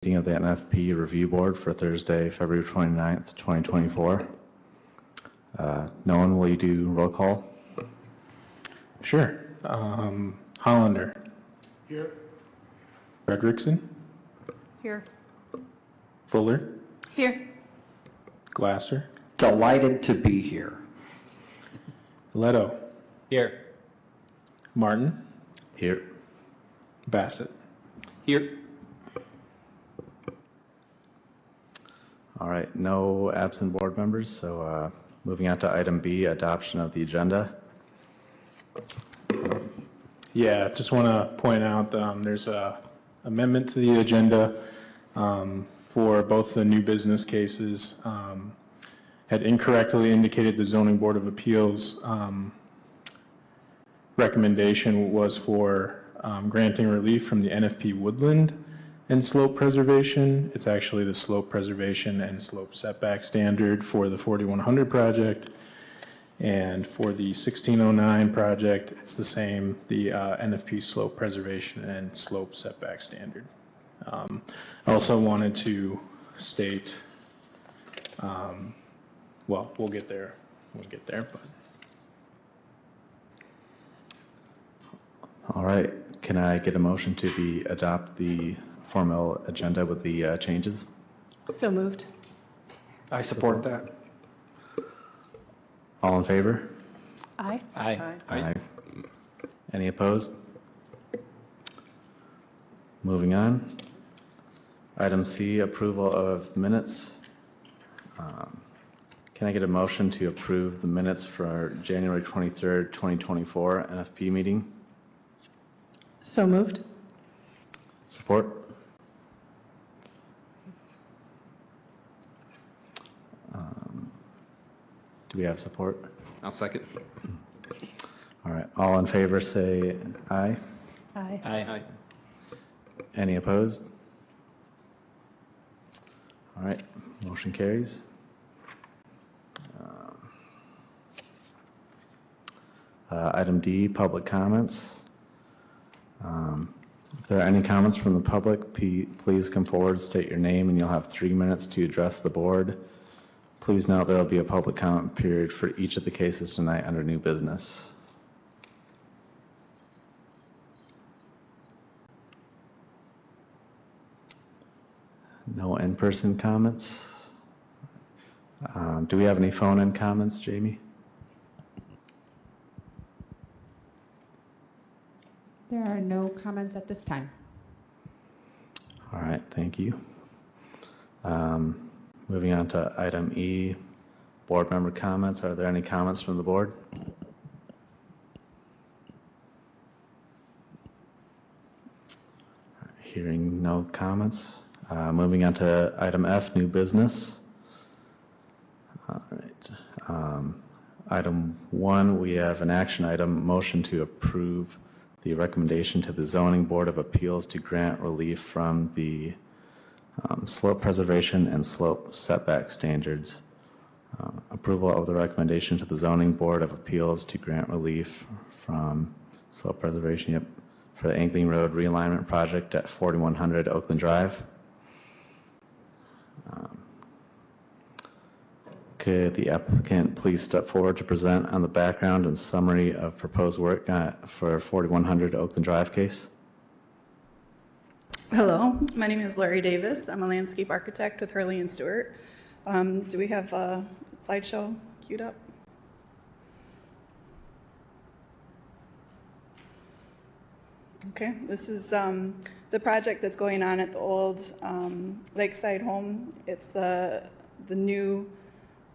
Meeting of the NFP Review Board for Thursday, February 29th, 2024. Nolan, will you do roll call? Sure. Hollander. Here. Fredrickson. Here. Fuller. Here. Glasser. Delighted to be here. Leto. Here. Martin. Here. Bassett. Here. All right, no absent board members, so moving on to item B, adoption of the agenda. Yeah, just want to point out there's a amendment to the agenda for both the new business cases. Had incorrectly indicated the Zoning Board of Appeals recommendation was for granting relief from the NFP Woodland and slope preservation. It's actually the slope preservation and slope setback standard for the 4100 project. And for the 1609 project, it's the same, the NFP slope preservation and slope setback standard. I also wanted to state, well, we'll get there, but. All right, can I get a motion to adopt the formal agenda with the changes? So moved. I support that. All in favor? Aye. Aye. Aye. Any opposed? Moving on. Item C, approval of minutes. Can I get a motion to approve the minutes for our January 23rd, 2024 NFP meeting? So moved. Support? Do we have support? I'll second. All right, all in favor say aye. Aye. Aye. Any opposed? All right, motion carries. Item D, public comments. If there are any comments from the public, please come forward, state your name, and you'll have 3 minutes to address the board. Please note there will be a public comment period for each of the cases tonight under new business. No in-person comments. Do we have any phone-in comments, Jamie? There are no comments at this time. All right, thank you. Moving on to item E, board member comments. Are there any comments from the board? Hearing no comments. Moving on to item F, new business. All right. Item 1, we have an action item, motion to approve the recommendation to the Zoning Board of Appeals to grant relief from the slope preservation and slope setback standards. Approval of the recommendation to the Zoning Board of Appeals to grant relief from slope preservation for the Angling Road realignment project at 4100 Oakland Drive. Could the applicant please step forward to present on the background and summary of proposed work for 4100 Oakland Drive case? Hello, my name is Larry Davis. I'm a landscape architect with Hurley and Stewart. Do we have a slideshow queued up? Okay, this is the project that's going on at the old Lakeside home. It's the new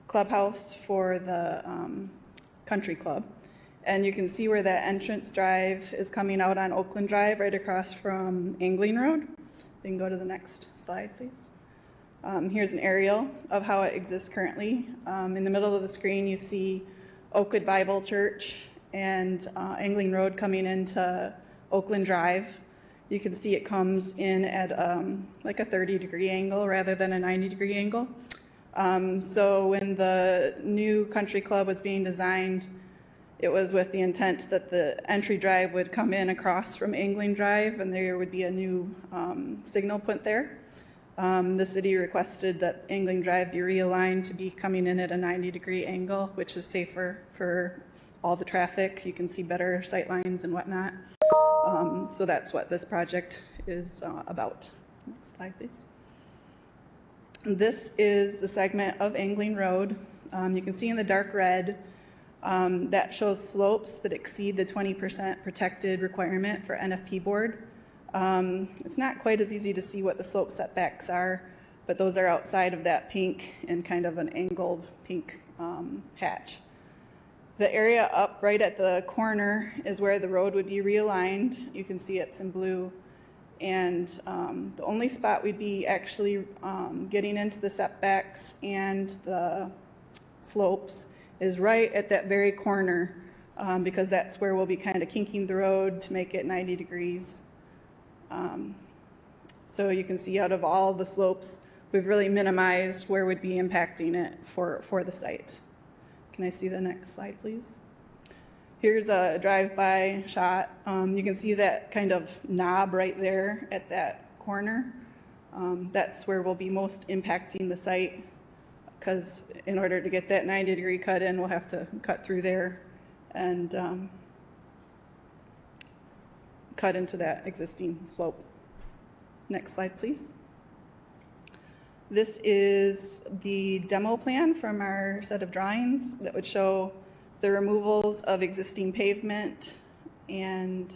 clubhouse for the country club. And you can see where that entrance drive is coming out on Oakland Drive, right across from Angling Road. You can go to the next slide, please. Here's an aerial of how it exists currently. In the middle of the screen, you see Oakwood Bible Church and Angling Road coming into Oakland Drive. You can see it comes in at like a 30-degree angle rather than a 90-degree angle. So when the new country club was being designed, it was with the intent that the entry drive would come in across from Angling Drive and there would be a new signal put there. The city requested that Angling Drive be realigned to be coming in at a 90-degree angle, which is safer for all the traffic. You can see better sight lines and whatnot. So that's what this project is about. Next slide, please. This is the segment of Angling Road. You can see in the dark red, that shows slopes that exceed the 20% protected requirement for NFP board. It's not quite as easy to see what the slope setbacks are, but those are outside of that pink and kind of an angled pink hatch. The area up right at the corner is where the road would be realigned. You can see it's in blue. And the only spot we'd be actually getting into the setbacks and the slopes is right at that very corner, because that's where we'll be kind of kinking the road to make it 90 degrees. So you can see out of all the slopes, we've really minimized where we'd be impacting it for the site. Can I see the next slide, please? Here's a drive-by shot. You can see that kind of knob right there at that corner. That's where we'll be most impacting the site, because in order to get that 90-degree cut in, we'll have to cut through there and cut into that existing slope. Next slide, please. This is the demo plan from our set of drawings that would show the removals of existing pavement and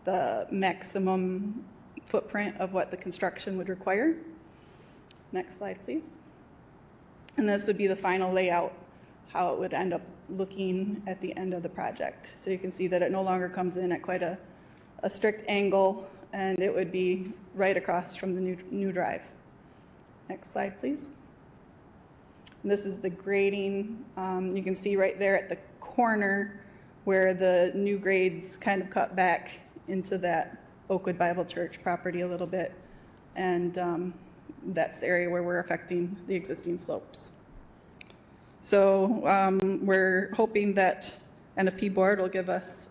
the maximum footprint of what the construction would require. Next slide, please. And this would be the final layout, how it would end up looking at the end of the project. So you can see that it no longer comes in at quite a strict angle, and it would be right across from the new drive. Next slide, please. And this is the grading. You can see right there at the corner where the new grades kind of cut back into that Oakwood Bible Church property a little bit. And that's the area where we're affecting the existing slopes. So we're hoping that NFP board will give us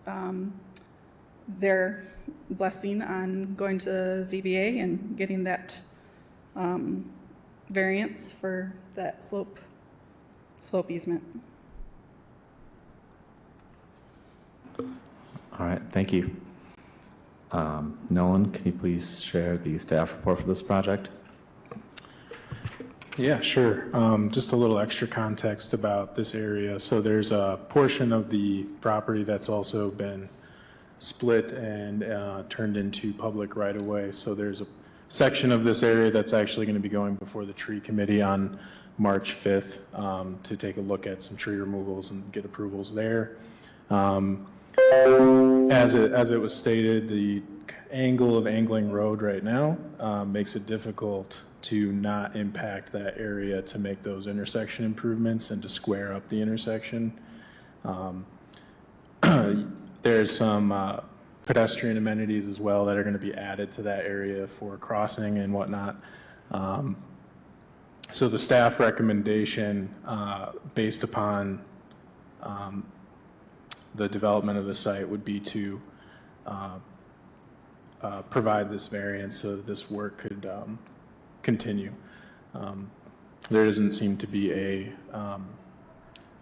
their blessing on going to ZBA and getting that variance for that slope easement. All right, thank you. Nolan, can you please share the staff report for this project? Yeah, sure. Just a little extra context about this area. So there's a portion of the property that's also been split and turned into public right-of-way. So there's a section of this area that's actually going to be going before the tree committee on March 5th to take a look at some tree removals and get approvals there. As it was stated, the angle of Angling Road right now makes it difficult to not impact that area to make those intersection improvements and to square up the intersection. There's some pedestrian amenities as well that are going to be added to that area for crossing and whatnot. So the staff recommendation based upon the development of the site would be to provide this variance so that this work could continue. There doesn't seem to be a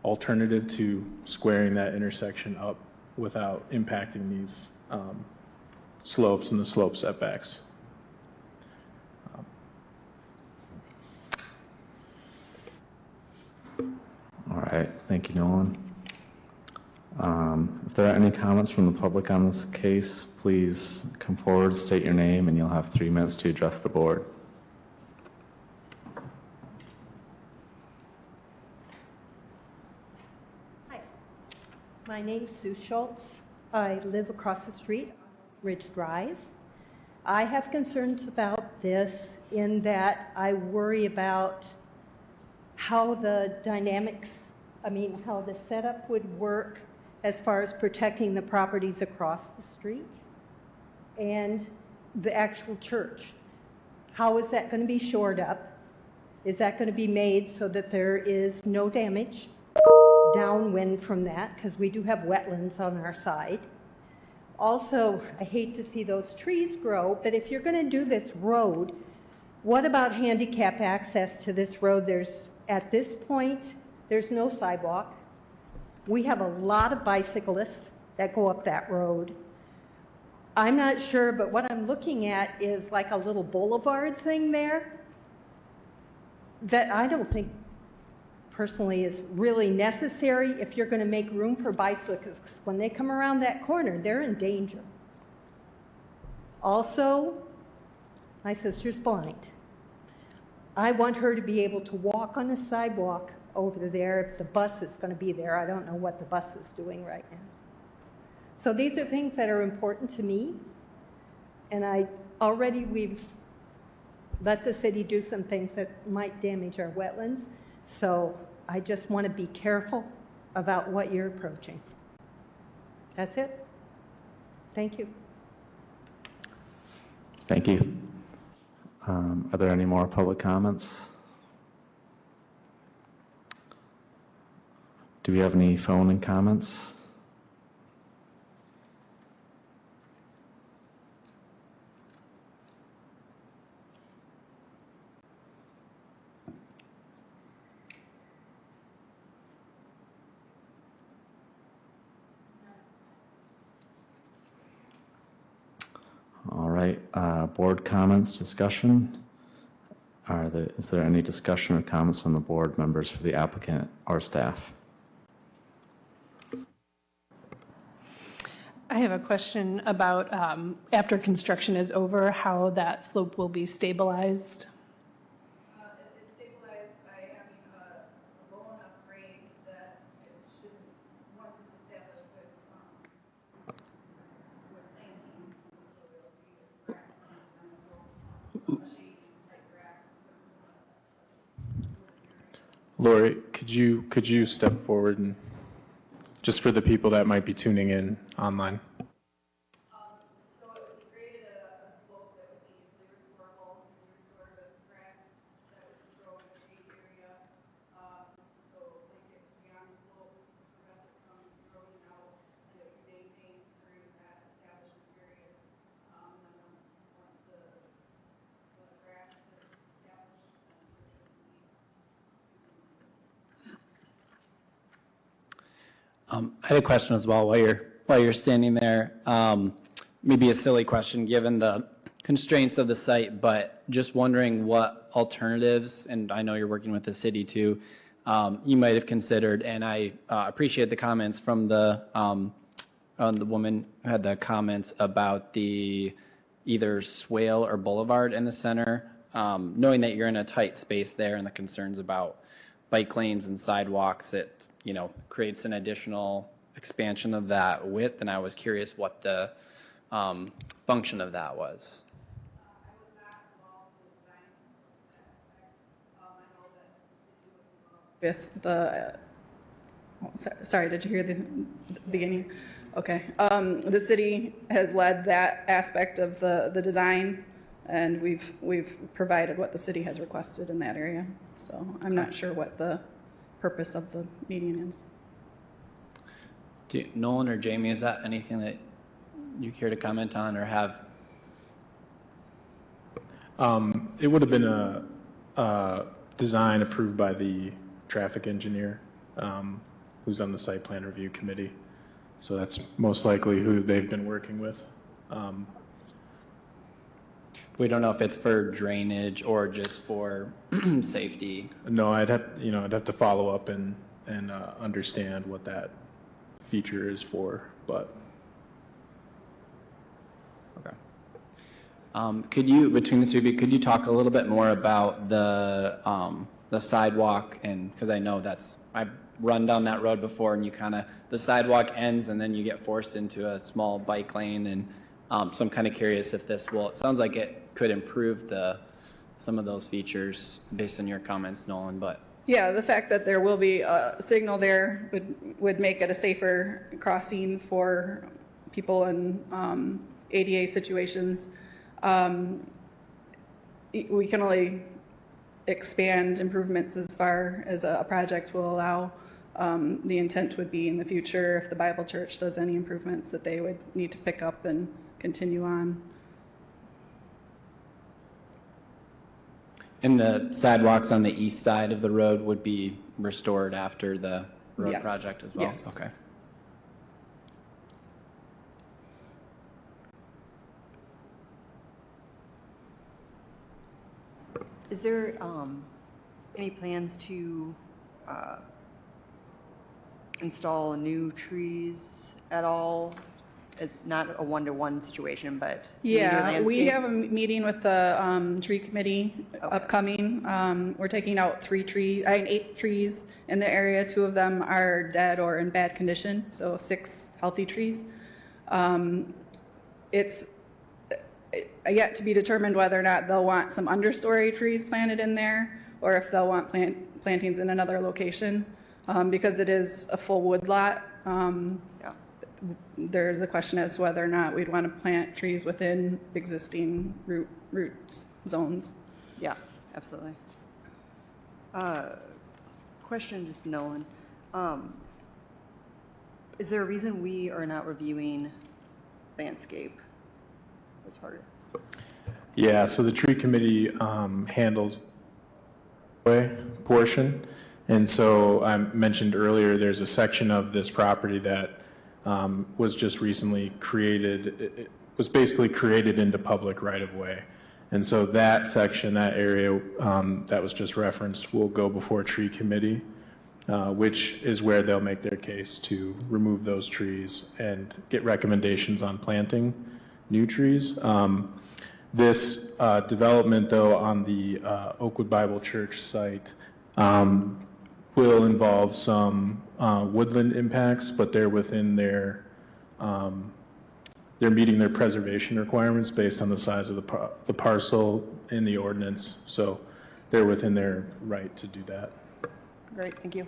alternative to squaring that intersection up without impacting these slopes and the slope setbacks. All right, thank you, Nolan. If there are any comments from the public on this case, please come forward, state your name, and you'll have 3 minutes to address the board. Hi, my name's Sue Schultz. I live across the street on Ridge Drive. I have concerns about this in that I worry about how the dynamics, how the setup would work as far as protecting the properties across the street and the actual church. How is that going to be shored up? Is that going to be made so that there is no damage downwind from that? Because we do have wetlands on our side. Also, I hate to see those trees grow, but if you're going to do this road, What about handicap access to this road? At this point, there's no sidewalk. We have a lot of bicyclists that go up that road. I'm not sure, but what I'm looking at is like a little boulevard thing there that I don't think personally is really necessary if you're going to make room for bicyclists. When they come around that corner, they're in danger. Also, my sister's blind. I want her to be able to walk on the sidewalk over there if the bus is going to be there. I don't know what the bus is doing right now. So these are things that are important to me, and we've let the city do some things that might damage our wetlands, so I just want to be careful about what you're approaching. That's it. Thank you. Thank you. Are there any more public comments? Do we have any phone-in comments? All right, board comments, discussion. Is there any discussion or comments from the board members for the applicant or staff? I have a question about after construction is over, how that slope will be stabilized. It's stabilized by having a low enough grade that it shouldn't, once it's established with plantings, so there'll be grass plants and so shady type grass. Lori, could you step forward and just for the people that might be tuning in online? So it would be graded at a slope that would be easily restorable, sort of grass that would grow in a shade area. So it gets beyond the slope to prevent it from growing out, and it would be maintained through that establishment period. And then once the grass is established, then it should be. I had a question as well while you're standing there. Maybe a silly question given the constraints of the site, but just wondering what alternatives, and I know you're working with the city too, you might have considered. And I appreciate the comments from the woman who had the comments about the either swale or boulevard in the center, knowing that you're in a tight space there and the concerns about bike lanes and sidewalks, it creates an additional expansion of that width, and I was curious what the function of that was. I was not involved in the design aspect. I know that the city was involved with the, sorry, did you hear the beginning? Okay. The city has led that aspect of the design, and we've provided what the city has requested in that area. So I'm not sure what the purpose of the median is. Nolan or Jamie, is that anything that you care to comment on or have? It would have been a design approved by the traffic engineer who's on the site plan review committee. So that's most likely who they've been working with. We don't know if it's for drainage or just for safety. No, I'd have to follow up and understand what that feature is for, but. Okay. Could you, between the two of you, could you talk a little bit more about the sidewalk? And because I know I've run down that road before, and the sidewalk ends, and then you get forced into a small bike lane, and so I'm kind of curious if it sounds like it could improve some of those features based on your comments, Nolan, but. Yeah, the fact that there will be a signal there would make it a safer crossing for people in ADA situations. We can only expand improvements as far as a project will allow. The intent would be in the future, if the Bible Church does any improvements, that they would need to pick up and continue on. And the sidewalks on the east side of the road would be restored after the road Yes. project as well? Yes. Okay. Is there any plans to install new trees at all? It's not a one-to-one situation, but maybe Yeah, we landscape? have a meeting with the tree committee upcoming. We're taking out 8 trees in the area. 2 of them are dead or in bad condition, so 6 healthy trees. It's yet to be determined whether or not they'll want some understory trees planted in there, or if they'll want plantings in another location, because it is a full wood lot. Yeah. There's a question as to whether or not we'd want to plant trees within existing root zones. Yeah, absolutely. Question, just Nolan. Is there a reason we are not reviewing landscape as part of it? Yeah, so the tree committee handles the portion. And so I mentioned earlier, there's a section of this property that was just recently created. It was basically created into public right-of-way. And so that section, that area that was just referenced will go before tree committee, which is where they'll make their case to remove those trees and get recommendations on planting new trees. This development, though, on the Oakwood Bible Church site will involve some woodland impacts, but they're within their, they're meeting their preservation requirements based on the size of the parcel in the ordinance. So they're within their right to do that. Great, thank you.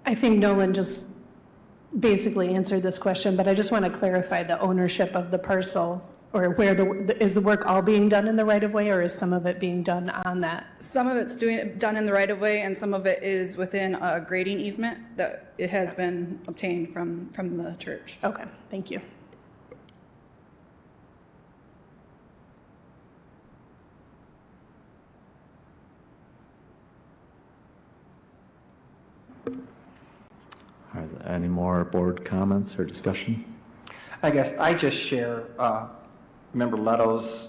I think Nolan just basically answered this question, but I just want to clarify the ownership of the parcel, or where is the work all being done in the right of way, or is some of it being done on that? Some of it's done in the right of way, and some of it is within a grading easement that it has been obtained from the church. Okay, thank you. All right, any more board comments or discussion? I guess I just share Member Leto's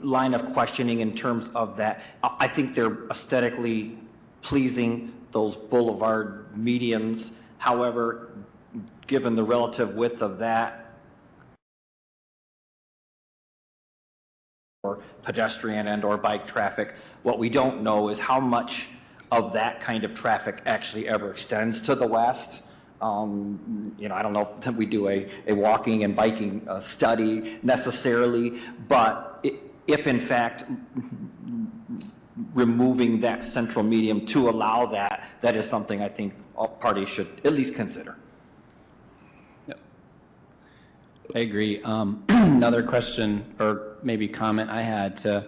line of questioning in terms of that. I think they're aesthetically pleasing, those boulevard medians. However, given the relative width of that, or pedestrian and or bike traffic, what we don't know is how much of that kind of traffic actually ever extends to the west. I don't know if we do a walking and biking study necessarily, but if in fact removing that central medium to allow that, that is something I think all parties should at least consider. Yep. I agree. Another question or maybe comment I had to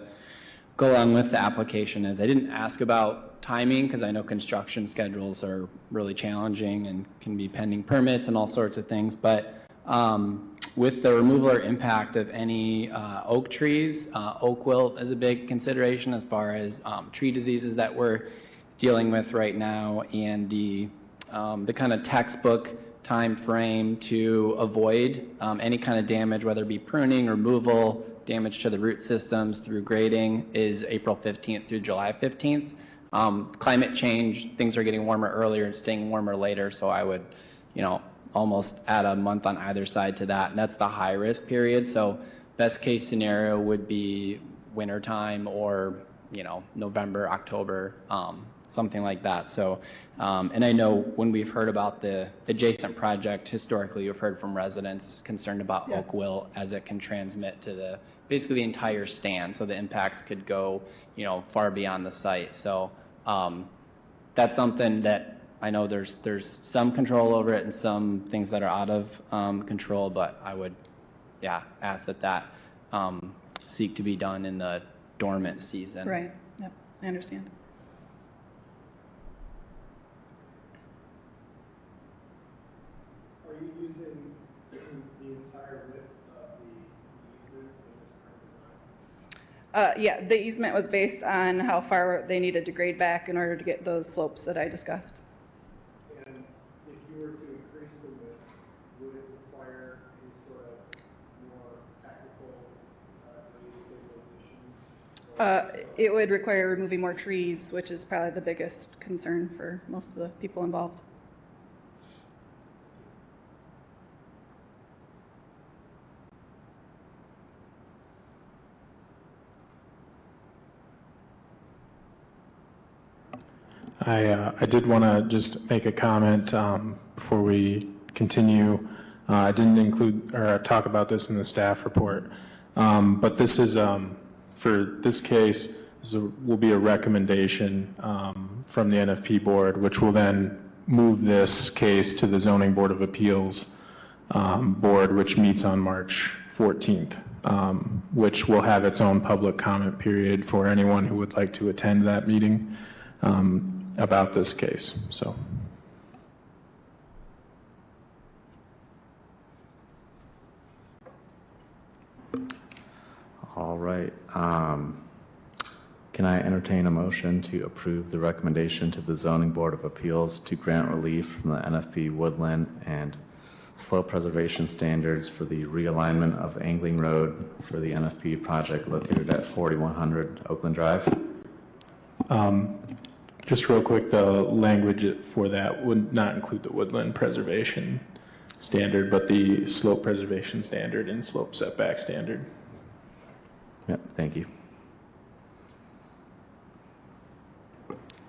go along with the application is I didn't ask about timing because I know construction schedules are really challenging and can be pending permits and all sorts of things. But with the removal or impact of any oak trees, oak wilt is a big consideration as far as tree diseases that we're dealing with right now, and the kind of textbook time frame to avoid any kind of damage, whether it be pruning, removal, damage to the root systems through grading, is April 15th through July 15th. Climate change, things are getting warmer earlier and staying warmer later, so I would, almost add a month on either side to that, and that's the high risk period. So best case scenario would be wintertime or, November, October, something like that. So, and I know when we've heard about the adjacent project, historically, you've heard from residents concerned about Yes. oak wilt as it can transmit to basically the entire stand. So the impacts could go, far beyond the site. So that's something that I know there's some control over it and some things that are out of control, but I would, ask that seek to be done in the dormant season. Right, yep, I understand. Are you using the entire width of the easement Yeah, the easement was based on how far they needed to grade back in order to get those slopes that I discussed. And if you were to increase the width, would it require any sort of more technical grade stabilization? It would require removing more trees, which is probably the biggest concern for most of the people involved. I did want to just make a comment before we continue. I didn't include or talk about this in the staff report, but this is, for this case, will be a recommendation from the NFP board, which will then move this case to the Zoning Board of Appeals board, which meets on March 14th, which will have its own public comment period for anyone who would like to attend that meeting about this case. So. All right. Can I entertain a motion to approve the recommendation to the Zoning Board of Appeals to grant relief from the NFP woodland and slope preservation standards for the realignment of Angling Road for the NFP project located at 4100 Oakland Drive? Just real quick, the language for that would not include the woodland preservation standard, but the slope preservation standard and slope setback standard. Yep, thank you.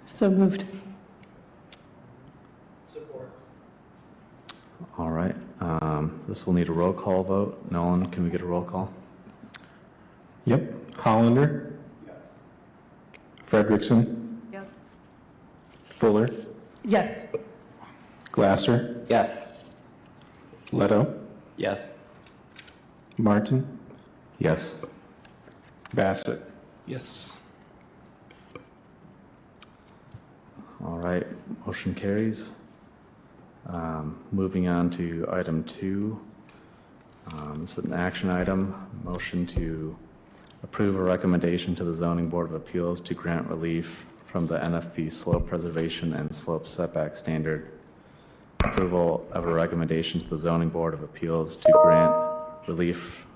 So moved. All right. This will need a roll call vote. Nolan, can we get a roll call? Yep. Hollander? Yes. Frederickson? Yes. Fuller? Yes. Glasser? Yes. Leto? Yes. Martin? Yes. Bassett? Yes. All right. Motion carries. Moving on to item 2. This is an action item. Motion to approve a recommendation to the Zoning Board of Appeals to grant relief from the NFP slope preservation and slope setback standard. Approval of a recommendation to the Zoning Board of Appeals to grant relief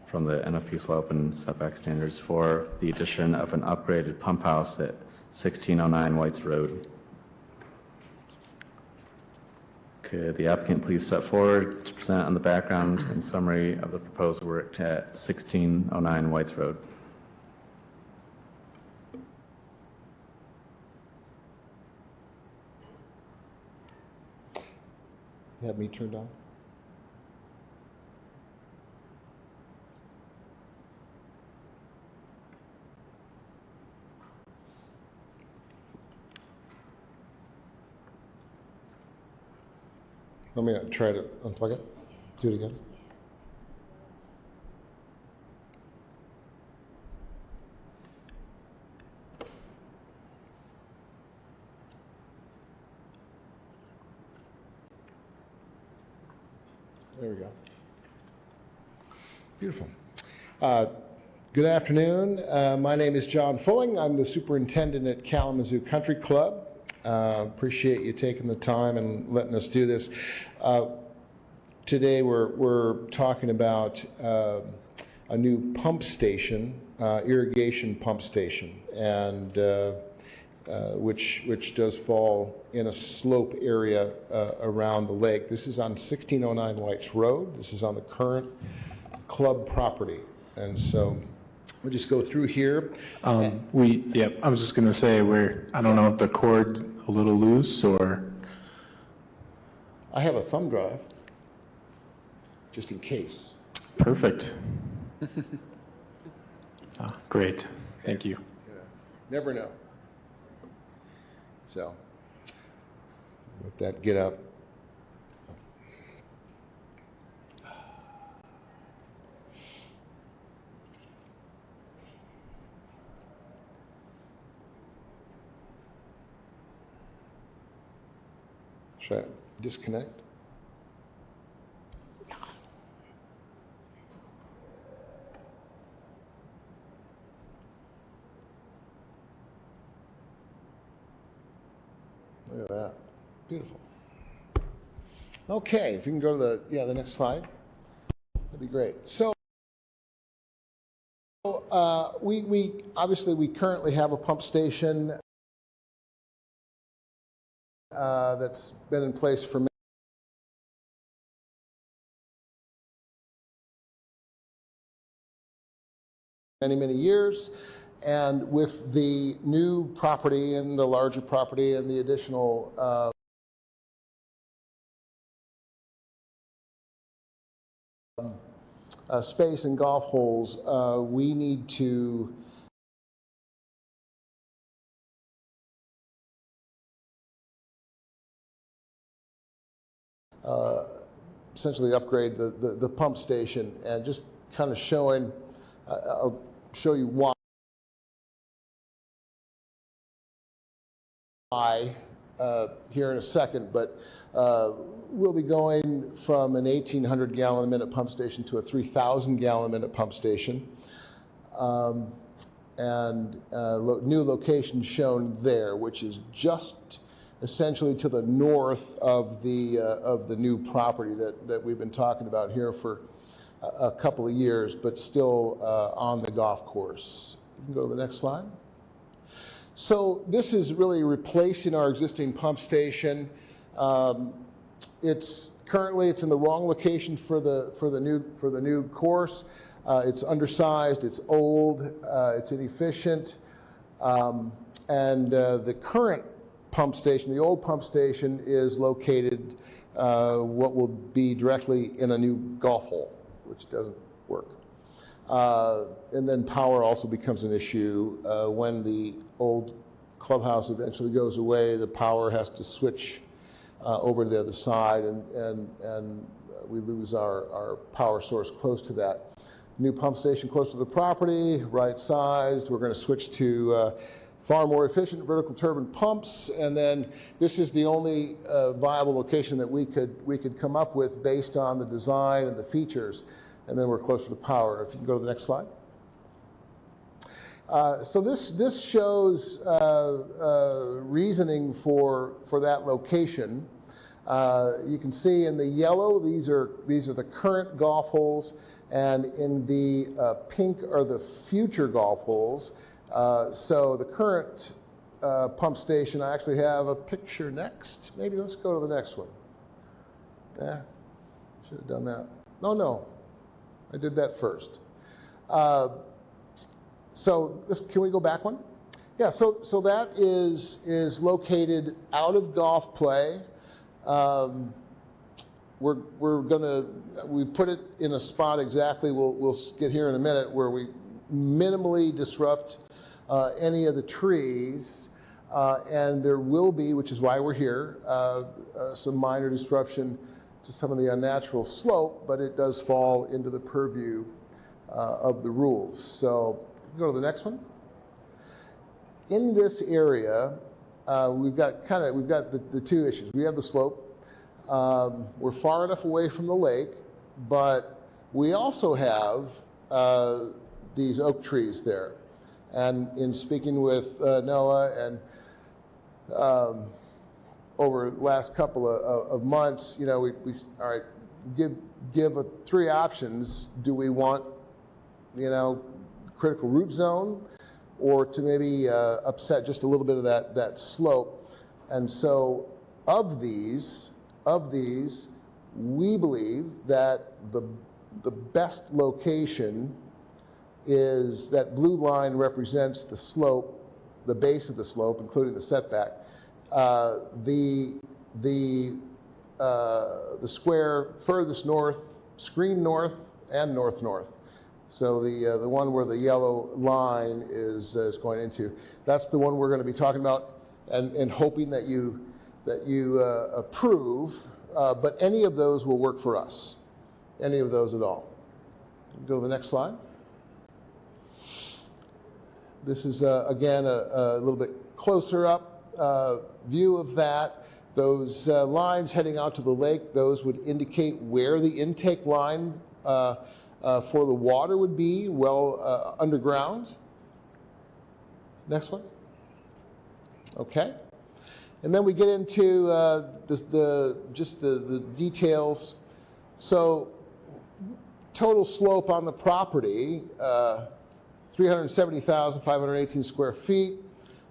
from the NFP slope and setback standards for the addition of an upgraded pump house at 1609 Whites Road. Could the applicant please step forward to present on the background and summary of the proposed work at 1609 Whites Road? You have me turned on? Let me try to unplug it. Do it again. There we go. Beautiful. Good afternoon. My name is John Fulling. I'm the superintendent at Kalamazoo Country Club. Appreciate you taking the time and letting us do this. Today we're talking about a new pump station, irrigation pump station, and which does fall in a slope area around the lake. This is on 1609 Whites Road. This is on the current club property, and so we'll just go through here. I was just going to say, I don't know if the cord's a little loose or. I have a thumb drive, just in case. Perfect. Great. Thank you. Never know. So, let that get up. Should I disconnect? Beautiful. Okay, if you can go to the next slide, that'd be great. So we obviously currently have a pump station that's been in place for many years, and with the new property and the larger property and the additional space and golf holes, we need to essentially upgrade the pump station, and just kind of showing, I'll show you why here in a second, but we'll be going from an 1,800 gallon a minute pump station to a 3,000 gallon a minute pump station. New location shown there, which is just essentially to the north of the new property that we've been talking about here for a couple of years, but still on the golf course. You can go to the next slide. So this is really replacing our existing pump station. It's in the wrong location for the new course. It's undersized, it's old, it's inefficient, and the current pump station, the old pump station, is located what will be directly in a new golf hole, which doesn't work. And then power also becomes an issue. When the old clubhouse eventually goes away, the power has to switch over to the other side, and we lose our power source close to that. New pump station close to the property, right sized. We're going to switch to far more efficient vertical turbine pumps, and then this is the only viable location that we could come up with based on the design and the features, and then we're closer to power. If you can go to the next slide. So this shows reasoning for that location. You can see in the yellow, these are the current golf holes, and in the pink are the future golf holes. So the current pump station, I actually have a picture next. Maybe let's go to the next one. Yeah, should have done that. No, I did that first. Can we go back one? Yeah, so that is located out of golf play. We put it in a spot exactly, we'll get here in a minute, where we minimally disrupt any of the trees, and there will be, which is why we're here, some minor disruption to some of the unnatural slope, but it does fall into the purview of the rules. So go to the next one. In this area, we've got the two issues. We have the slope. We're far enough away from the lake, but we also have these oak trees there. And in speaking with Noah and over the last couple of months, we all right, give three options. Do we want, critical root zone, or to maybe upset just a little bit of that slope? And so of these, we believe that the best location is that blue line represents the slope, the base of the slope, including the setback. The square furthest north, screen north, and north-north. So the one where the yellow line is going into, that's the one we're going to be talking about, and hoping that you approve. But any of those will work for us. Any of those at all. Go to the next slide. This is again a little bit closer up view of that. Those lines heading out to the lake, those would indicate where the intake line for the water would be, well underground. Next one. Okay. And then we get into just the details. So total slope on the property, 370,518 square feet.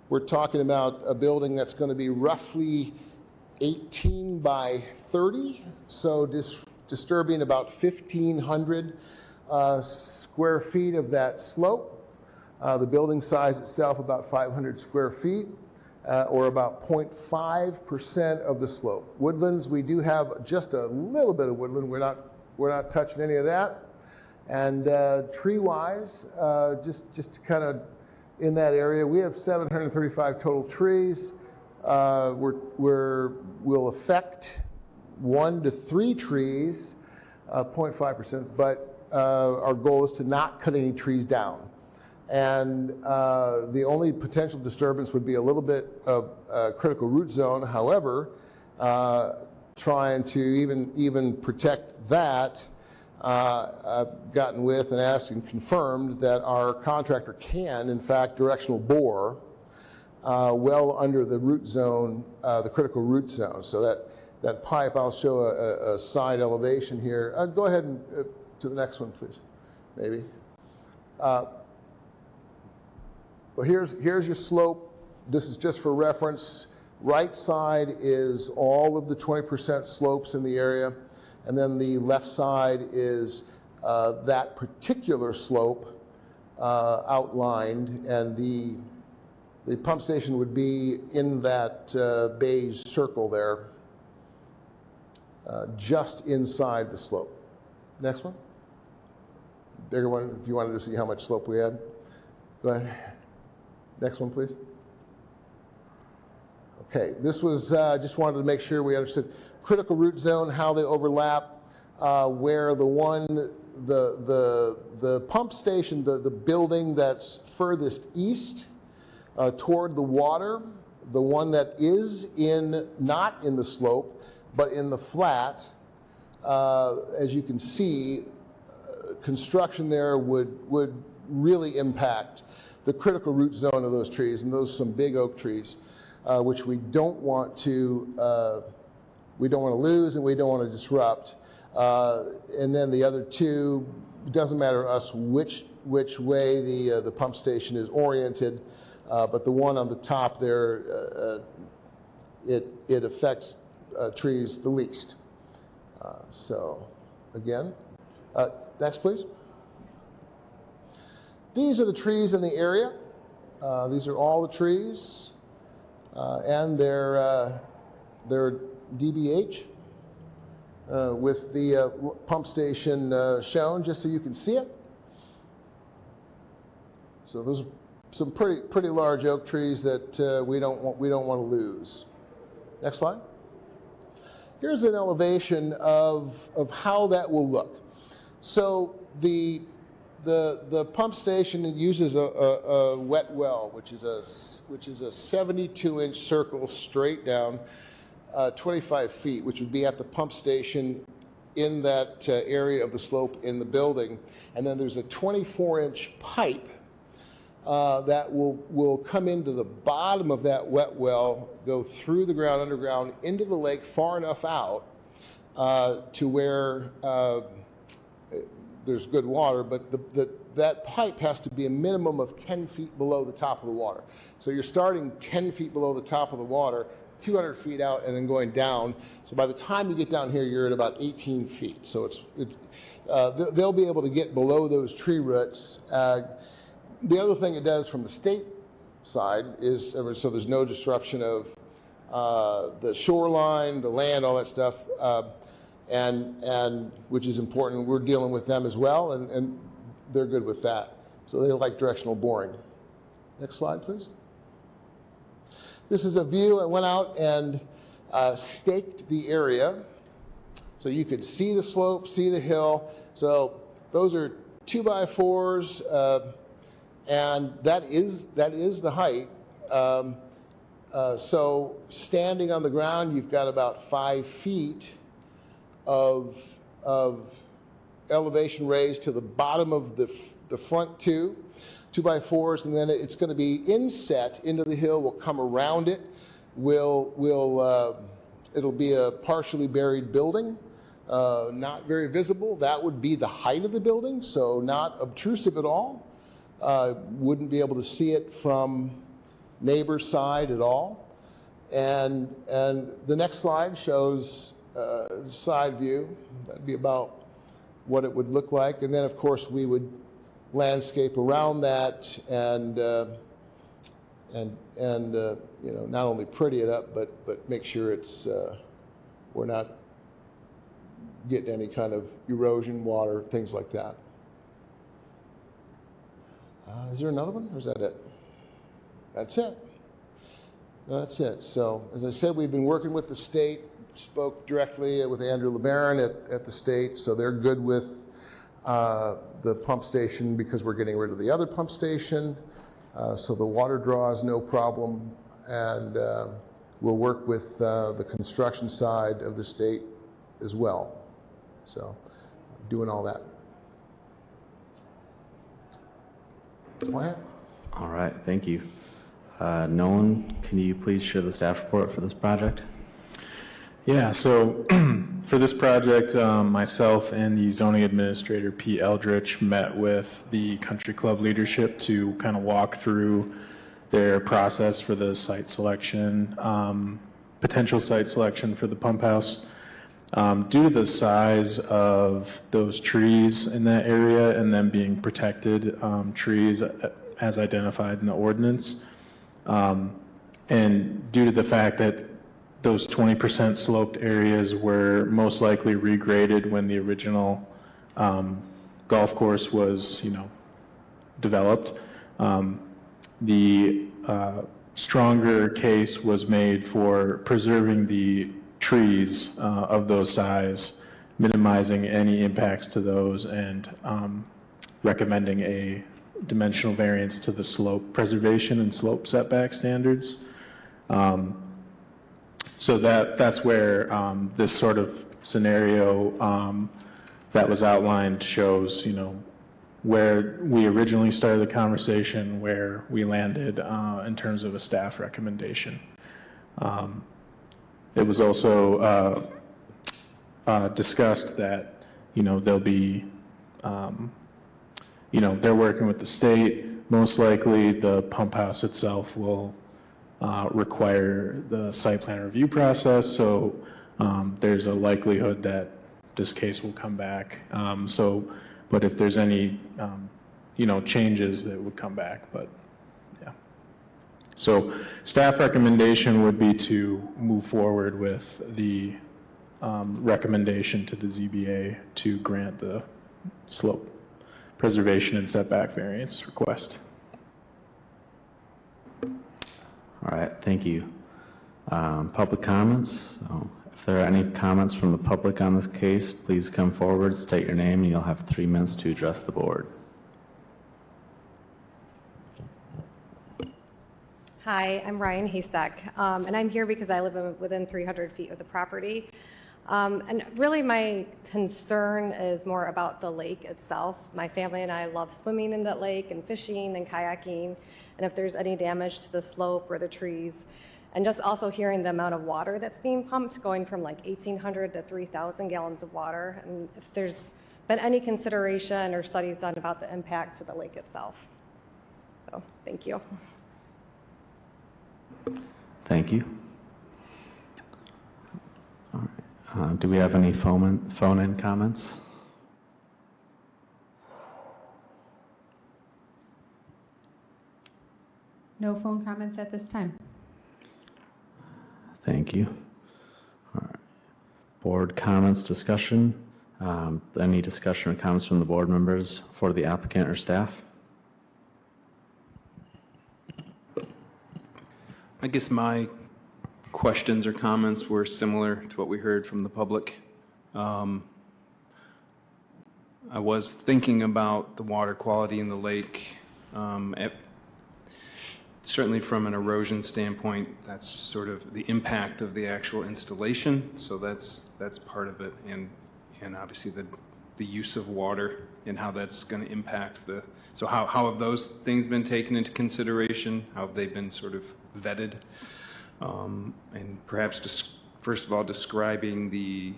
We're talking about a building that's going to be roughly 18 by 30, so disturbing about 1,500 square feet of that slope. The building size itself about 500 square feet, or about 0.5% of the slope. Woodlands, we do have just a little bit of woodland. We're not touching any of that. And tree-wise, just kind of in that area, we have 735 total trees. We'll affect 1 to 3 trees, 0.5%, but our goal is to not cut any trees down. And the only potential disturbance would be a little bit of critical root zone. However, trying to even protect that, I've gotten with and asked and confirmed that our contractor can, in fact, directional bore well under the root zone, the critical root zone. So that pipe, I'll show a side elevation here. Go ahead and to the next one, please, maybe. Well, here's your slope. This is just for reference. Right side is all of the 20% slopes in the area, and then the left side is that particular slope outlined, and the pump station would be in that beige circle there, just inside the slope. Next one. Bigger one, if you wanted to see how much slope we had. Go ahead. Next one, please. Okay, this was, just wanted to make sure we understood critical root zone, how they overlap, where the pump station, the building that's furthest east toward the water, the one that is not in the slope, but in the flat, as you can see, construction there would really impact the critical root zone of those trees, and those are some big oak trees, which we don't want to lose and we don't want to disrupt. And then the other two, it doesn't matter to us which way the pump station is oriented, but the one on the top there, it affects trees the least. So again, next please. These are the trees in the area. These are all the trees, and they're DBH with the pump station shown, just so you can see it. So those are some pretty large oak trees that we don't want to lose. Next slide. Here's an elevation of how that will look. So the pump station uses a wet well, which is a 72-inch circle straight down 25 feet, which would be at the pump station in that area of the slope in the building. And then there's a 24-inch pipe that will come into the bottom of that wet well, go through the ground, underground, into the lake far enough out to where there's good water, but that pipe has to be a minimum of 10 feet below the top of the water. So you're starting 10 feet below the top of the water, 200 feet out, and then going down. So by the time you get down here, you're at about 18 feet. So they'll be able to get below those tree roots. The other thing it does from the state side is, so there's no disruption of the shoreline, the land, all that stuff, and which is important. We're dealing with them as well, and they're good with that. So they like directional boring. Next slide, please. This is a view. I went out and staked the area so you could see the slope, see the hill. So those are 2x4s, and that is the height. So standing on the ground, you've got about 5 feet of elevation raised to the bottom of the front 2x4s, and then it's going to be inset into the hill. We'll come around it it'll be a partially buried building, not very visible. That would be the height of the building, so not obtrusive at all. Wouldn't be able to see it from neighbor's side at all. And the next slide shows side view. That'd be about what it would look like. And then, of course, we would landscape around that and you know, not only pretty it up, but make sure it's we're not getting any kind of erosion, water, things like that. Is there another one, or is that it? That's it. That's it. So, as I said, we've been working with the state, spoke directly with Andrew LeBaron at the state, so they're good with the pump station because we're getting rid of the other pump station. So the water draw is no problem, and we'll work with the construction side of the state as well. So, doing all that. Go ahead. All right, thank you. Nolan, can you please share the staff report for this project? Yeah, so for this project, myself and the zoning administrator, Pete Eldridge, met with the country club leadership to kind of walk through their process for the site selection, potential site selection for the pump house. Due to the size of those trees in that area and them being protected trees as identified in the ordinance, and due to the fact that those 20% sloped areas were most likely regraded when the original golf course was, developed, the stronger case was made for preserving the trees of those size, minimizing any impacts to those, and recommending a dimensional variance to the slope preservation and slope setback standards. So that's where this sort of scenario that was outlined shows, where we originally started the conversation, where we landed in terms of a staff recommendation. It was also discussed that, there'll be, they're working with the state. Most likely the pump house itself will require the site plan review process. So there's a likelihood that this case will come back. But if there's any, changes that would come back, but yeah. So staff recommendation would be to move forward with the recommendation to the ZBA to grant the slope preservation and setback variance request. All right, thank you. Public comments. So if there are any comments from the public on this case, please come forward, state your name, and you'll have 3 minutes to address the board. Hi, I'm Ryan Haystack, and I'm here because I live within 300 feet of the property. And really my concern is more about the lake itself. My family and I love swimming in that lake and fishing and kayaking, and if there's any damage to the slope or the trees, and just also hearing the amount of water that's being pumped, going from like 1,800 to 3,000 gallons of water, and if there's been any consideration or studies done about the impact to the lake itself. So, thank you. Thank you. All right. Do we have any phone-in comments? No phone comments at this time. Thank you. All right. Board comments, discussion. Any discussion or comments from the board members for the applicant or staff? I guess my questions or comments were similar to what we heard from the public. I was thinking about the water quality in the lake. Certainly from an erosion standpoint, that's sort of the impact of the actual installation. So that's part of it, and obviously the use of water and how that's going to impact the. So how have those things been taken into consideration? How have they been sort of vetted? And perhaps first of all, describing the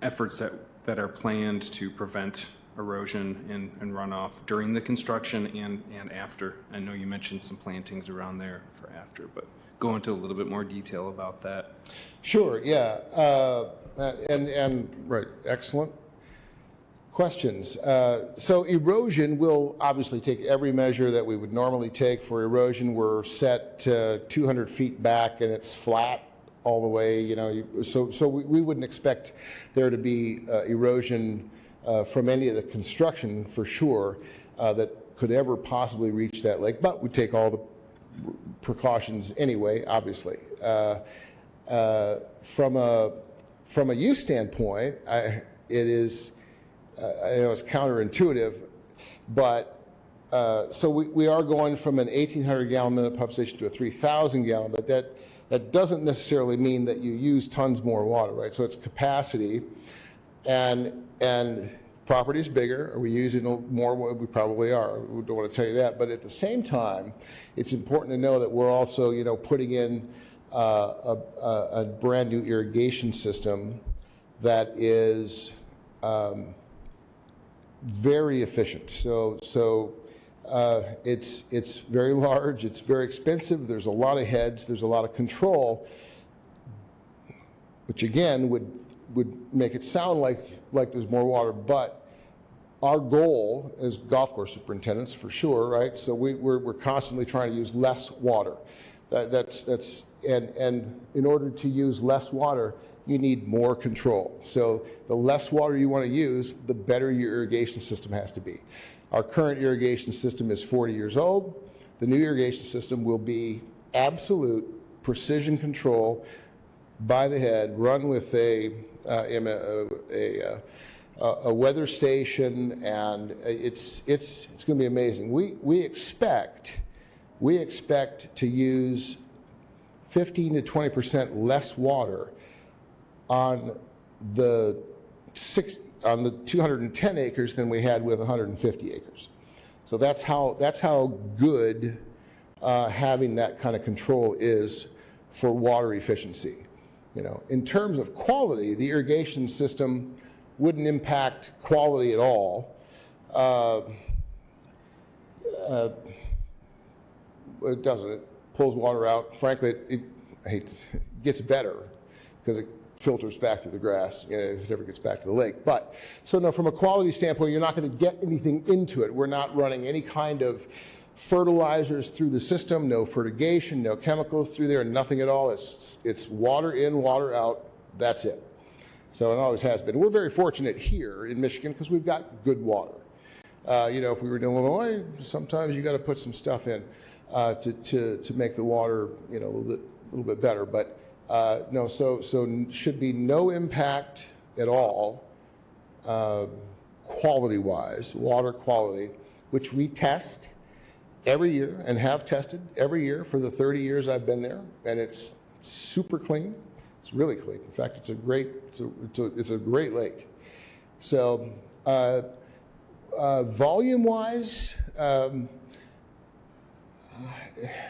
efforts that are planned to prevent erosion and runoff during the construction and after. I know you mentioned some plantings around there for after, but go into a little bit more detail about that. Sure, yeah. Right, excellent questions. So erosion, will obviously take every measure that we would normally take for erosion. We're set 200 feet back and it's flat all the way, you know, so we wouldn't expect there to be erosion from any of the construction for sure that could ever possibly reach that lake, but we take all the precautions anyway, obviously. From a use standpoint, it is, I know it's counterintuitive, but so we are going from an 1,800 gallon minute pump station to a 3,000 gallon, but that doesn't necessarily mean that you use tons more water, right? So it's capacity, and property is bigger. Are we using more? We probably are. We don't want to tell you that, but at the same time, it's important to know that we're also, you know, putting in a brand new irrigation system that is very efficient. So it's very large, it's very expensive, there's a lot of heads, there's a lot of control, which again would make it sound like there's more water, but our goal as golf course superintendents, for sure, right? So we're constantly trying to use less water. And in order to use less water, you need more control. So the less water you want to use, the better your irrigation system has to be. Our current irrigation system is 40 years old. The new irrigation system will be absolute precision control by the head, run with a weather station, and it's going to be amazing. We expect to use 15 to 20% less water on the 210 acres than we had with 150 acres. So that's how good having that kind of control is for water efficiency. You know, in terms of quality, the irrigation system wouldn't impact quality at all. It doesn't. It pulls water out. Frankly, it gets better because it filters back through the grass, you know, if it ever gets back to the lake. But, so no, from a quality standpoint, you're not going to get anything into it. We're not running any kind of fertilizers through the system, no fertigation, no chemicals through there, nothing at all. It's water in, water out, that's it. So it always has been. We're very fortunate here in Michigan because we've got good water. You know, if we were in Illinois, sometimes you got to put some stuff in to make the water, you know, a little bit better. But no, so should be no impact at all, quality-wise, water quality, which we test every year and have tested every year for the 30 years I've been there, and it's super clean. It's really clean. In fact, it's a great lake. So volume-wise, I'm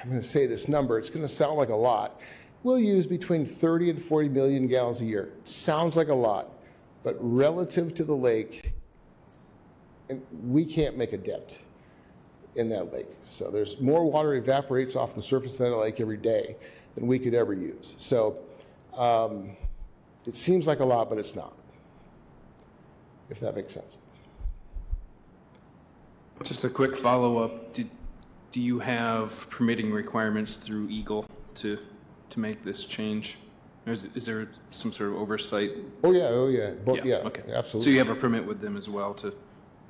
going to say this number. It's going to sound like a lot. We'll use between 30 and 40 million gallons a year. It sounds like a lot, but relative to the lake, we can't make a dent in that lake. So there's more water evaporates off the surface of that lake every day than we could ever use. So it seems like a lot, but it's not, if that makes sense. Just a quick follow-up. Do you have permitting requirements through Eagle to make this change? Or is there some sort of oversight? Oh yeah. Yeah, okay. Absolutely. So you have a permit with them as well to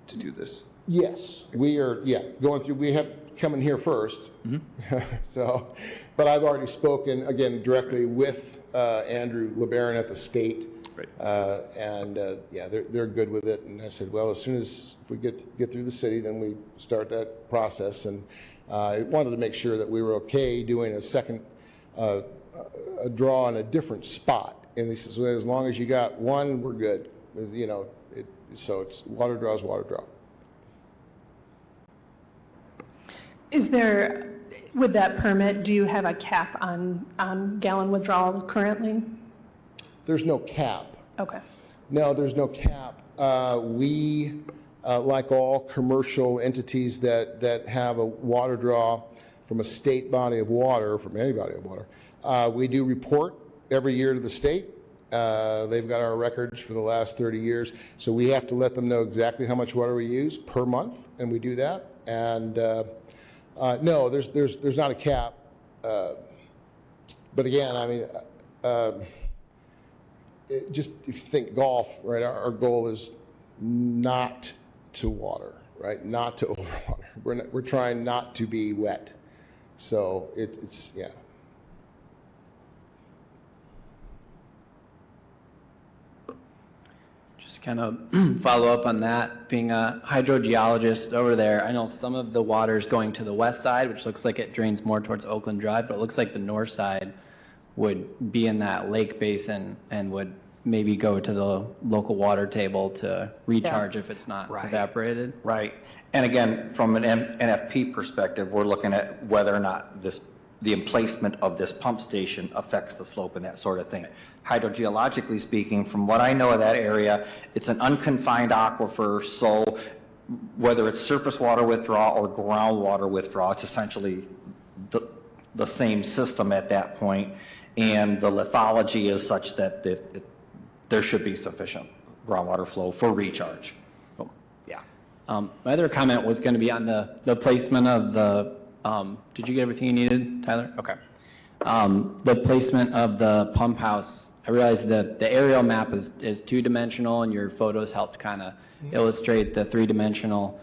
do this? Yes, we are, going through, we have coming here first. Mm-hmm. So, but I've already spoken, again, directly with Andrew LeBaron at the state. Right. They're good with it. And I said, well, as soon as if we get through the city, then we start that process. And I wanted to make sure that we were okay doing a second a draw in a different spot. And he says, well, as long as you got one, we're good. You know, so it's water draws, water draw. Is there, With that permit, do you have a cap on gallon withdrawal currently? There's no cap. Okay. No, there's no cap. We, like all commercial entities that have a water draw from a state body of water, from any body of water, we do report every year to the state. They've got our records for the last 30 years, so we have to let them know exactly how much water we use per month, and we do that. And no, there's not a cap. But again, I mean, just if you think golf, right? Our goal is not to water, right? Not to overwater. We're trying not to be wet. So it's yeah. Just kind of follow up on that. Being a hydrogeologist over there, I know some of the water's going to the west side, which looks like it drains more towards Oakland Drive, but it looks like the north side would be in that lake basin and would maybe go to the local water table to recharge if it's not evaporated. Right. And again, from an NFP perspective, we're looking at whether or not the emplacement of this pump station affects the slope and that sort of thing. Hydrogeologically speaking, from what I know of that area, it's an unconfined aquifer, so whether it's surface water withdrawal or groundwater withdrawal, it's essentially the same system at that point, and the lithology is such that there should be sufficient groundwater flow for recharge. So, yeah. My other comment was going to be on the placement of the, did you get everything you needed, Tyler? Okay. The placement of the pump house, I realize that the aerial map is two-dimensional, and your photos helped kind of illustrate the three-dimensional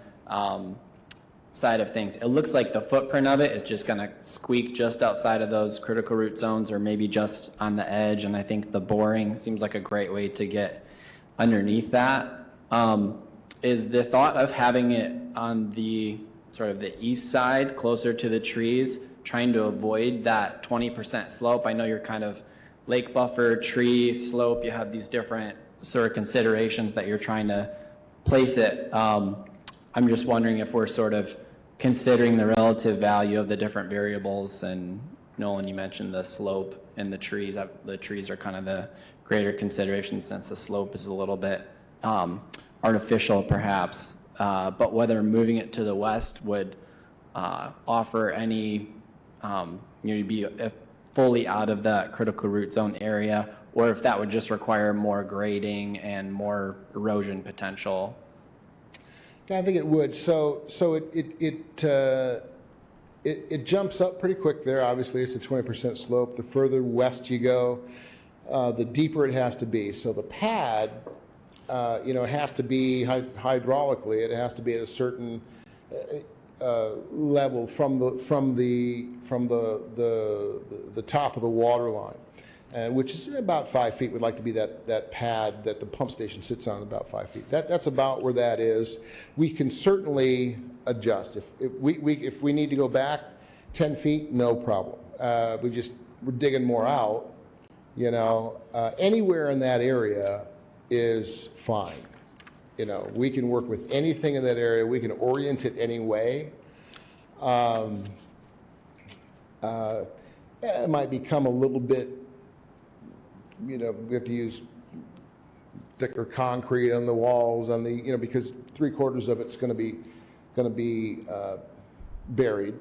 side of things. It looks like the footprint of it is just going to squeak just outside of those critical root zones, or maybe just on the edge, and I think the boring seems like a great way to get underneath that. Is the thought of having it on the sort of the east side, closer to the trees, trying to avoid that 20% slope? I know you're kind of lake buffer, tree, slope, you have these different sort of considerations that you're trying to place it. I'm just wondering if we're sort of considering the relative value of the different variables. And Nolan, you mentioned the slope and the trees. The trees are kind of the greater consideration, since the slope is a little bit artificial perhaps. But whether moving it to the west would offer any, be fully out of that critical root zone area, or if that would just require more grading and more erosion potential. Yeah, I think it would. So it jumps up pretty quick there. Obviously, it's a 20% slope. The further west you go, the deeper it has to be. So the pad, it has to be hydraulically. It has to be at a certain level from the top of the water line, which is about 5 feet. Would like to be that pad that the pump station sits on, about 5 feet. That's about where that is. We can certainly adjust if we need to go back 10 feet, no problem. We're digging more out. Anywhere in that area is fine. We can work with anything in that area. We can orient it any way. It might become a little bit, we have to use thicker concrete on the walls, because 3/4 of it's going to be buried.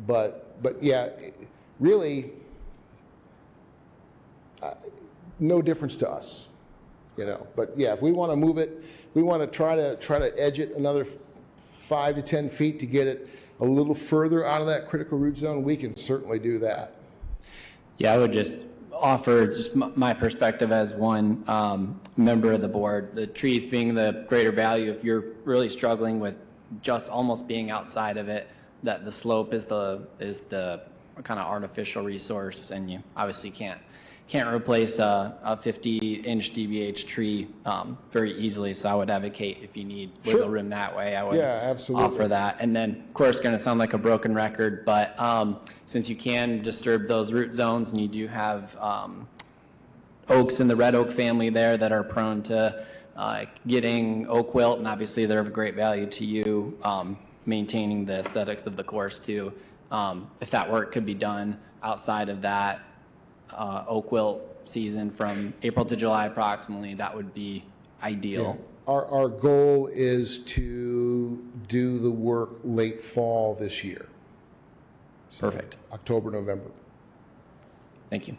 But yeah, really, no difference to us. But yeah, if we want to move it, we want to try to edge it another 5 to 10 feet to get it a little further out of that critical root zone, we can certainly do that. Yeah, I would just offer just my perspective as one member of the board. The trees being the greater value, if you're really struggling with just almost being outside of it, that the slope is the kind of artificial resource, and you obviously can't replace a 50-inch DBH tree very easily. So I would advocate, if you need wiggle room that way, I would offer that. And then, of course, going to sound like a broken record, but since you can disturb those root zones, and you do have oaks in the red oak family there that are prone to getting oak wilt, and obviously they're of great value to you. maintaining the aesthetics of the course too. If that work could be done outside of that oak wilt season from April to July approximately, that would be ideal. Yeah. Our goal is to do the work late fall this year. So Perfect. October, November. Thank you.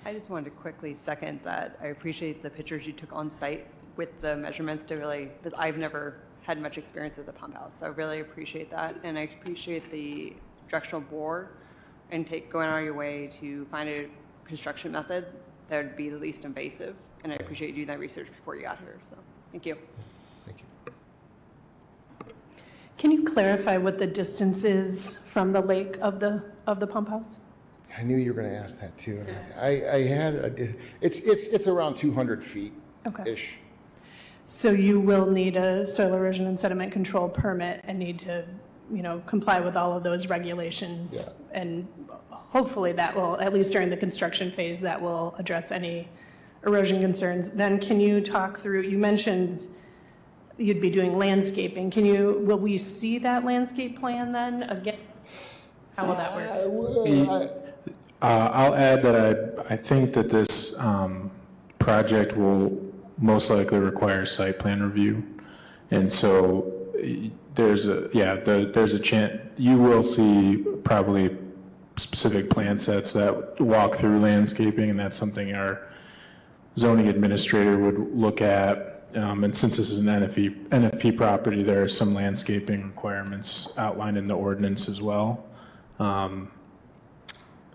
I just wanted to quickly second that I appreciate the pictures you took on site with the measurements to really, because I've never had much experience with the pump house. So I really appreciate that. And I appreciate the directional bore and going out of your way to find a construction method that would be the least invasive. And I appreciate you doing that research before you got here. So thank you. Thank you. Can you clarify what the distance is from the lake of the pump house? I knew you were going to ask that too. It's around 200 feet ish. So you will need a soil erosion and sediment control permit and need to, comply with all of those regulations. Yeah. And hopefully that will, at least during the construction phase, that will address any erosion concerns. Then can you talk through, you mentioned you'd be doing landscaping. Will we see that landscape plan then again? How will that work? I'll add that I think that this project will most likely require site plan review. And so there's a chance you will see probably specific plan sets that walk through landscaping, and that's something our zoning administrator would look at. And since this is an NFP property, there are some landscaping requirements outlined in the ordinance as well.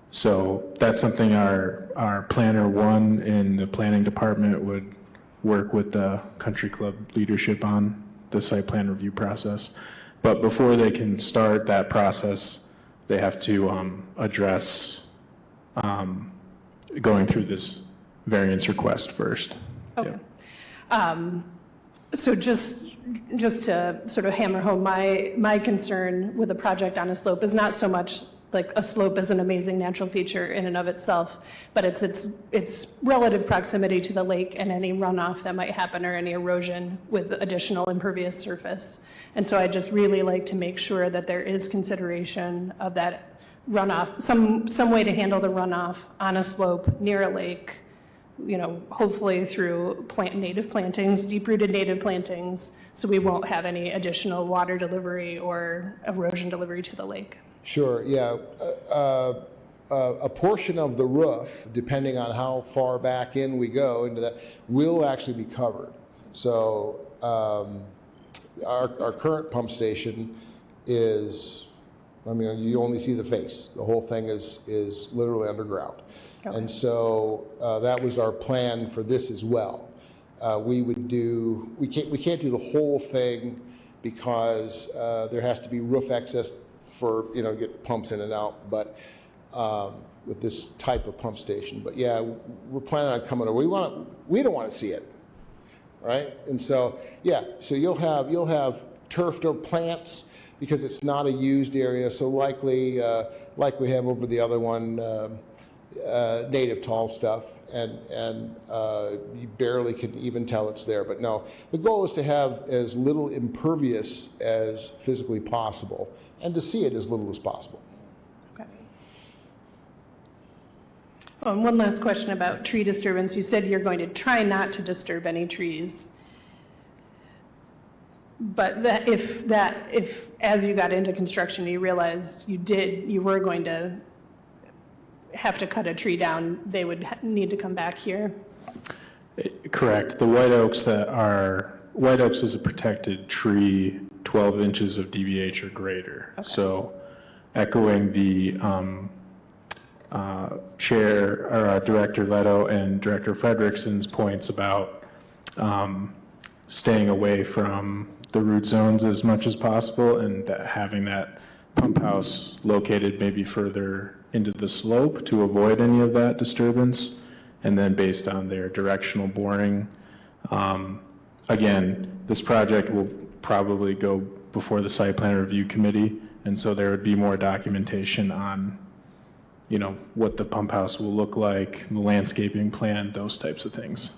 So that's something our planner one in the planning department would work with the country club leadership on the site plan review process. But before they can start that process, they have to address going through this variance request first. Okay. Yep. So just to sort of hammer home, my concern with a project on a slope is not so much like a slope is an amazing natural feature in and of itself, but it's relative proximity to the lake and any runoff that might happen or any erosion with additional impervious surface. And so I just really like to make sure that there is consideration of that runoff, some way to handle the runoff on a slope near a lake, hopefully through native plantings, deep-rooted native plantings, so we won't have any additional water delivery or erosion delivery to the lake. Sure, yeah. A portion of the roof, depending on how far back in we go into that, will actually be covered. So our current pump station is, you only see the face. The whole thing is literally underground. Okay. And so that was our plan for this as well. We can't do the whole thing because there has to be roof access for, get pumps in and out, but with this type of pump station. But yeah, we're planning on coming over. We don't want to see it, right? And so, yeah, so you'll have turfed or plants because it's not a used area, so likely, like we have over the other one, native tall stuff, and you barely can even tell it's there. But no, the goal is to have as little impervious as physically possible and to see it as little as possible. Okay. One last question about tree disturbance. You said you're going to try not to disturb any trees. But if as you got into construction, you realized you were going to have to cut a tree down, they would need to come back here? Correct. The white oaks white oaks is a protected tree, 12 inches of DBH or greater. Okay. So echoing the chair or Director Leto and Director Frederickson's points about staying away from the root zones as much as possible and having that pump house located maybe further into the slope to avoid any of that disturbance. And then based on their directional boring, again, this project will probably go before the site plan review committee. And so there would be more documentation on, what the pump house will look like, the landscaping plan, those types of things.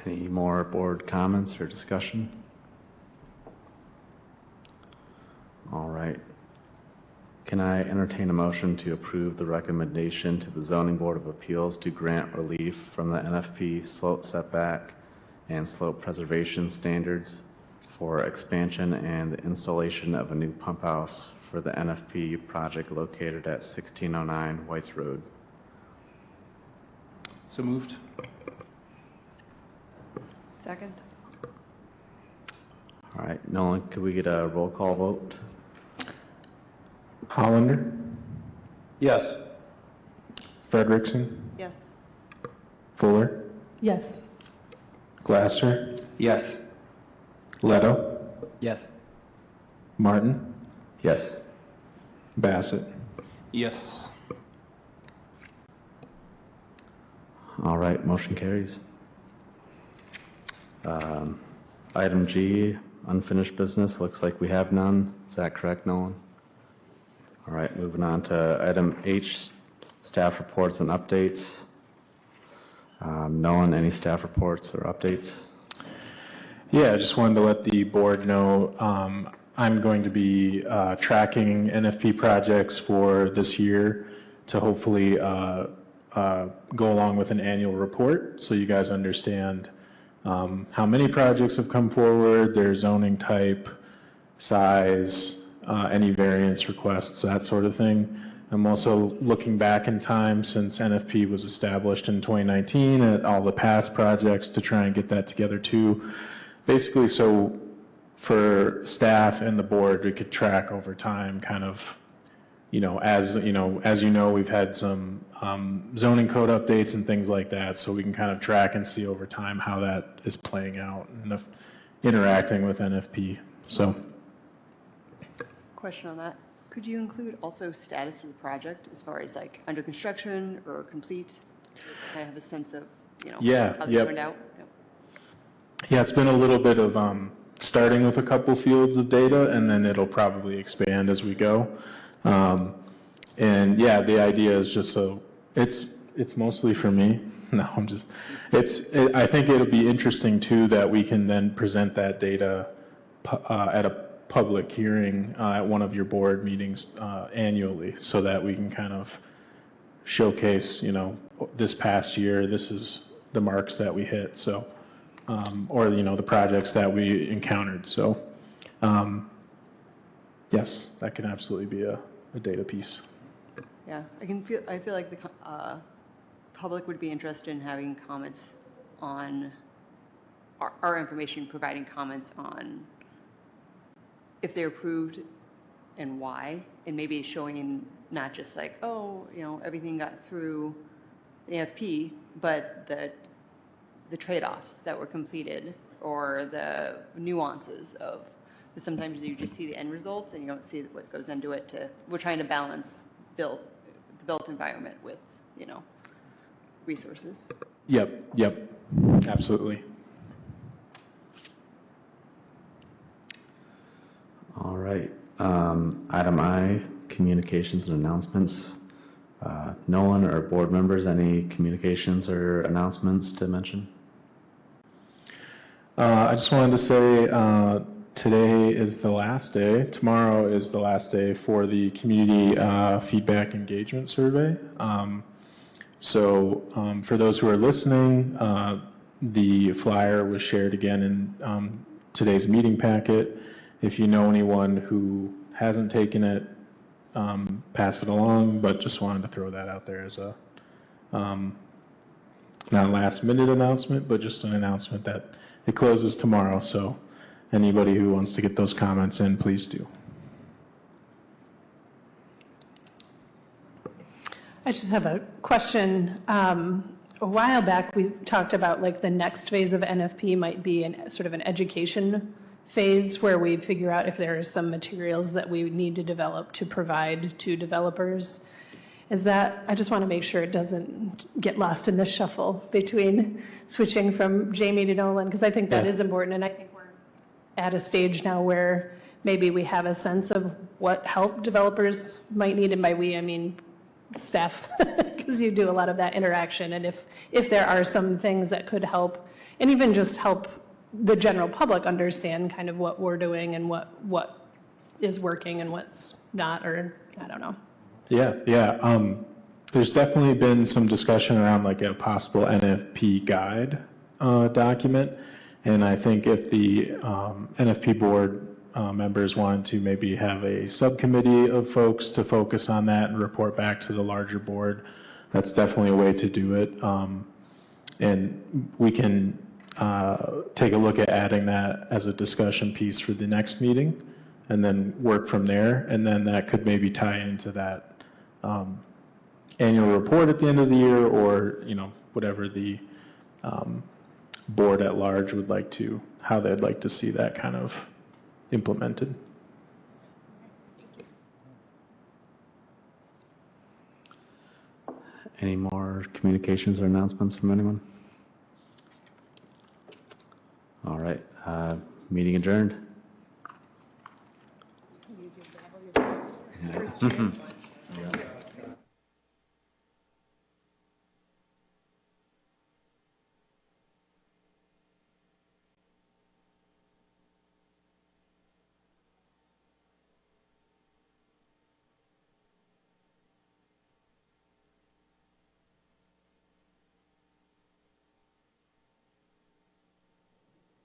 Any more board comments or discussion? All right. Can I entertain a motion to approve the recommendation to the Zoning Board of Appeals to grant relief from the NFP slope setback and slope preservation standards for expansion and the installation of a new pump house for the NFP project located at 1609 Whites Road? So moved. Second. All right, Nolan, could we get a roll call vote? Hollander, Yes. Frederickson, Yes. Fuller, Yes. Glasser, Yes. Leto, Yes. Martin, Yes. Bassett. Yes. All right, motion carries. Item G, unfinished business, looks like we have none. Is that correct, Nolan? All right, moving on to item H, staff reports and updates. Nolan, any staff reports or updates? Yeah, I just wanted to let the board know I'm going to be tracking NFP projects for this year to hopefully go along with an annual report so you guys understand how many projects have come forward, their zoning type, size, any variance requests, that sort of thing. I'm also looking back in time since NFP was established in 2019 at all the past projects to try and get that together too. Basically, so for staff and the board, we could track over time kind of, as you know, we've had some zoning code updates and things like that, so we can kind of track and see over time how that is playing out and interacting with NFP. So, Question on that. Could you include also status of the project as far as like under construction or complete? Kind of have a sense of, Yeah, how they yep. turned out? Yep. yeah, it's been a little bit of starting with a couple fields of data, and then it'll probably expand as we go. And yeah, the idea is just so it's mostly for me. No, I think it'll be interesting too that we can then present that data at a public hearing at one of your board meetings annually, so that we can kind of showcase, this past year, this is the marks that we hit. So, or, the projects that we encountered. So, yes, that can absolutely be a data piece. Yeah, I feel like the public would be interested in having comments on our information, providing comments on if they're approved and why, and maybe showing not just like, everything got through the NFP, but the trade-offs that were completed or the nuances of, sometimes you just see the end results and you don't see what goes into it. We're trying to balance the built environment with, resources. Yep, absolutely. All right. Item I, communications and announcements. Nolan or board members, any communications or announcements to mention? I just wanted to say today is the last day. Tomorrow is the last day for the community feedback engagement survey. So for those who are listening, the flyer was shared again in today's meeting packet. If you know anyone who hasn't taken it, pass it along, but just wanted to throw that out there as a not a last minute announcement, but just an announcement that it closes tomorrow. So anybody who wants to get those comments in, please do. I just have a question. A while back, we talked about like the next phase of NFP might be sort of an education phase where we figure out if there are some materials that we need to develop to provide to developers. I just want to make sure it doesn't get lost in the shuffle between switching from Jamie to Nolan, because I think that is important. And I think we're at a stage now where maybe we have a sense of what help developers might need. And by we, I mean staff, because you do a lot of that interaction. And if there are some things that could help and even just help the general public understand kind of what we're doing and what is working and what's not, or I don't know. Yeah. There's definitely been some discussion around like a possible NFP guide document. And I think if the NFP board members wanted to maybe have a subcommittee of folks to focus on that and report back to the larger board, that's definitely a way to do it. And we can take a look at adding that as a discussion piece for the next meeting and then work from there. And then that could maybe tie into that annual report at the end of the year, or, whatever the board at large would like to, how they'd like to see that kind of implemented. Any more communications or announcements from anyone? All right, meeting adjourned. Use your gavel, your first choice.